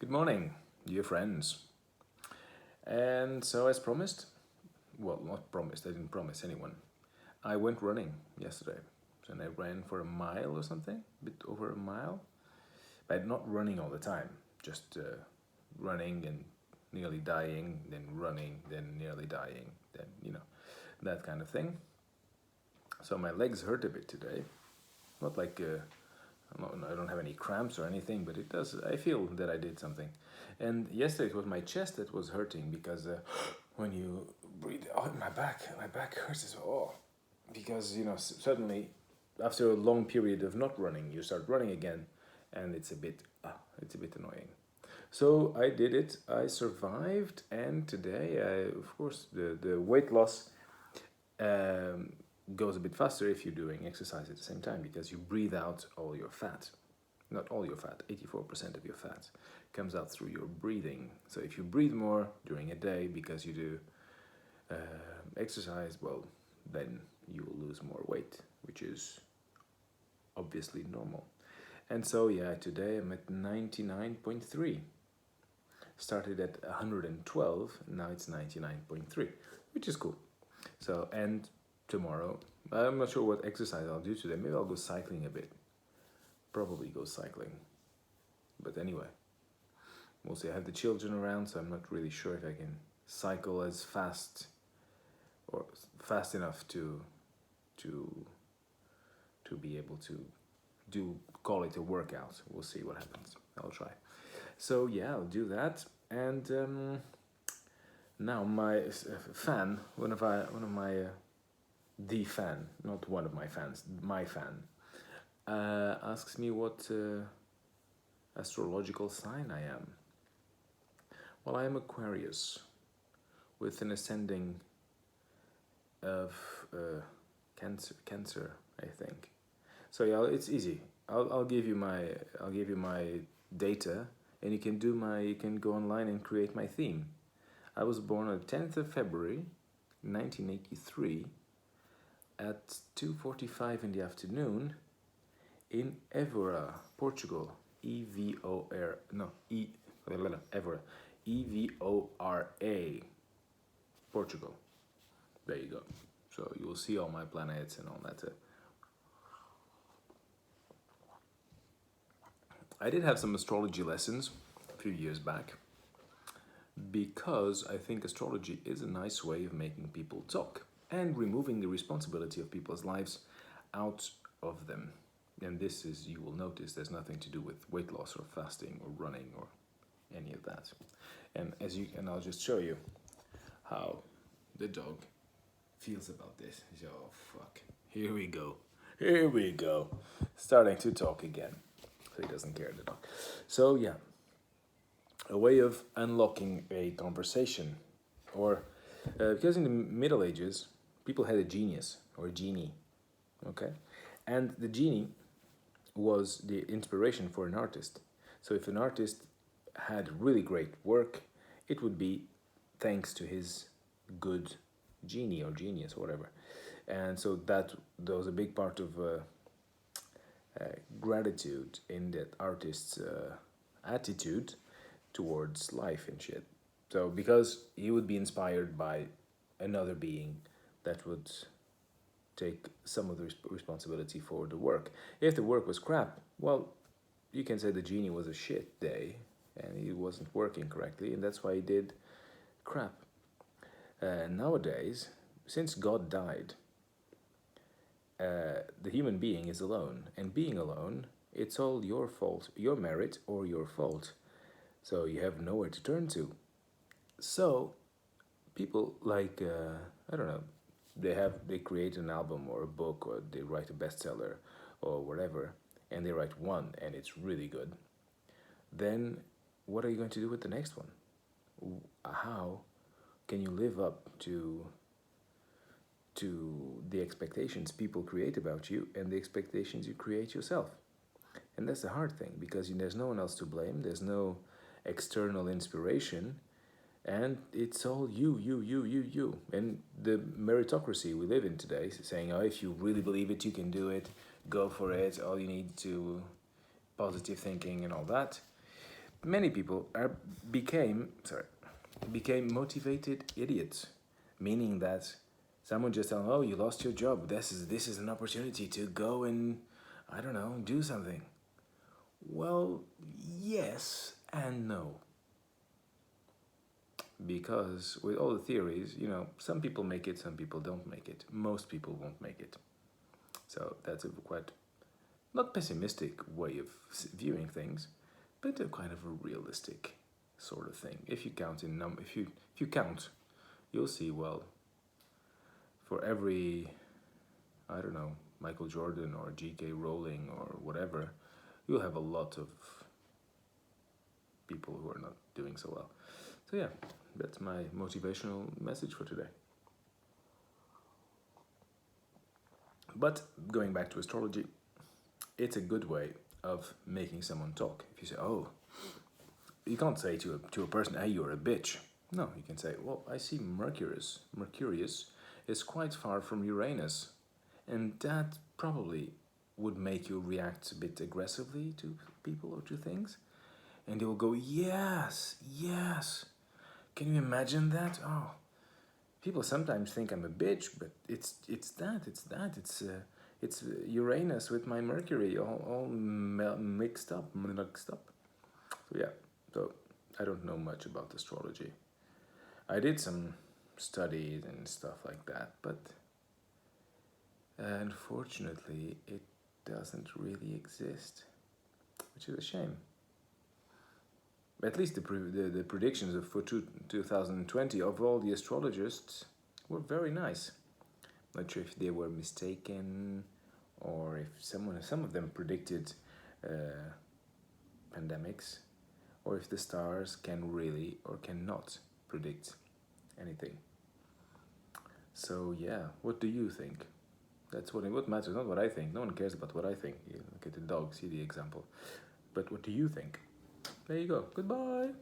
Good morning, dear friends. And so, as promised, well, not promised, I didn't promise anyone. I went running yesterday. And I ran for a mile or something, a bit over a mile. But not running all the time, just running and nearly dying, then running, then nearly dying, then, that kind of thing. So, my legs hurt a bit today. Not like I don't have any cramps or anything, but it does. I feel that I did something. And yesterday it was my chest that was hurting because when you breathe, my back hurts as well. Because suddenly, after a long period of not running, you start running again, and it's a bit annoying. So I did it. I survived, and today, of course, the weight loss um, goes a bit faster if you're doing exercise at the same time because you breathe out all your fat. Not all your fat, 84% of your fat comes out through your breathing. So if you breathe more during a day because you do exercise, well, then you will lose more weight, which is obviously normal. And so, yeah, today I'm at 99.3. Started at 112, now it's 99.3, which is cool. So, and tomorrow, I'm not sure what exercise I'll do today. Maybe I'll go cycling a bit. Probably go cycling. But anyway, we'll see. I have the children around, so I'm not really sure if I can cycle as fast or fast enough to be able to call it a workout. We'll see what happens. I'll try. So yeah, I'll do that. And now my fan, the fan, not one of my fans, my fan, asks me what astrological sign I am. Well, I am Aquarius, with an ascending of Cancer, I think. So yeah, it's easy. I'll give you my data, and you can go online and create my theme. I was born on the 10th of February, 1983, at 2:45 in the afternoon, in Évora, Portugal. Evora, no, Évora, Evora, Portugal. There you go. So you will see all my planets and all that. I did have some astrology lessons a few years back because I think astrology is a nice way of making people talk and removing the responsibility of people's lives out of them. And this is, you will notice, there's nothing to do with weight loss or fasting or running or any of that. And I'll just show you how the dog feels about this. Oh fuck! Here we go, starting to talk again. So he doesn't care, the dog. So yeah, a way of unlocking a conversation, or because in the Middle Ages, people had a genius or a genie, okay, and the genie was the inspiration for an artist. So if an artist had really great work, it would be thanks to his good genie or genius or whatever. And so that was a big part of gratitude in that artist's attitude towards life and shit. So because he would be inspired by another being that would take some of the responsibility for the work. If the work was crap, well, you can say the genie was a shit day and he wasn't working correctly, and that's why he did crap. Nowadays, since God died, the human being is alone, and being alone, it's all your fault, your merit or your fault. So you have nowhere to turn to. So people like I don't know, they create an album or a book, or they write a bestseller or whatever, and they write one and it's really good. Then what are you going to do with the next one? How can you live up to the expectations people create about you and the expectations you create yourself? And that's the hard thing, because there's no one else to blame, there's no external inspiration, and it's all you. And the meritocracy we live in today is saying, oh, if you really believe it, you can do it, go for it, all you need to positive thinking and all that. many people became motivated idiots, meaning that someone just tell them, "Oh, you lost your job. This is an opportunity to go and, I don't know, do something." Well, yes and no. Because with all the theories, some people make it, some people don't make it. Most people won't make it. So that's a quite not pessimistic way of viewing things, but a kind of a realistic sort of thing. If you count if you count, you'll see. Well, for every, I don't know, Michael Jordan or G.K. Rowling or whatever, you'll have a lot of people who are not doing so well. So yeah, that's my motivational message for today. But going back to astrology, it's a good way of making someone talk. If you say, "Oh," you can't say to a person, "Hey, you're a bitch." No, you can say, "Well, I see Mercurius is quite far from Uranus, and that probably would make you react a bit aggressively to people or to things." And they will go, "Yes, yes. Can you imagine that? Oh, people sometimes think I'm a bitch, but it's Uranus with my Mercury all mixed up. So yeah, so I don't know much about astrology. I did some studies and stuff like that, but unfortunately, it doesn't really exist, which is a shame. At least the predictions for 2020 of all the astrologists were very nice. Not sure if they were mistaken or if some of them predicted pandemics, or if the stars can really or cannot predict anything. So yeah, what do you think? That's what matters, not what I think. No one cares about what I think. You look at the dog, see the example. But what do you think? There you go. Goodbye.